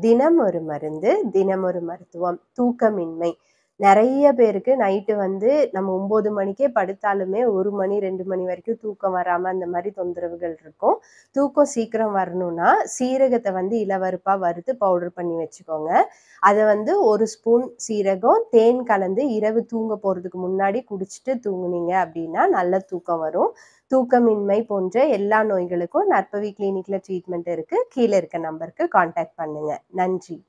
தினம் ஒரு மருந்து, தினம் ஒரு மருத்துவம். தூக்கமின்மை. நெறைய பேருக்கு நைட்டு நம்ம 9 மணிக்கே படுத்தாலுமே 1 மணி, 2 மணி வரைக்கும் தூக்கம் வராம அந்த மாரி தொந்தரவுகள் இருக்கும். தூக்கம் சீக்கிரம் வரணும்னா, சீரகத்த இலவருப்பா வறுத்து பவுடர் பண்ணி வச்சுக்கோங்க. அத 1 ஸ்பூன் சீரகம், தேன் கலந்து இரவு தூங்க போறதுக்கு முன்னாடி குடிச்சுட்டு தூங்குனீங்க அப்டின்னா, நல்ல தூக்கம் வரும். தூக்கமின்மை போன்ற எல்லா நோய்களுக்கும் நற்பவி கிளினிக்ல ட்ரீட்மெண்ட் இருக்கு. கீழ இருக்க நம்பருக்கு கான்டாக்ட் பண்ணுங்க. நன்றி.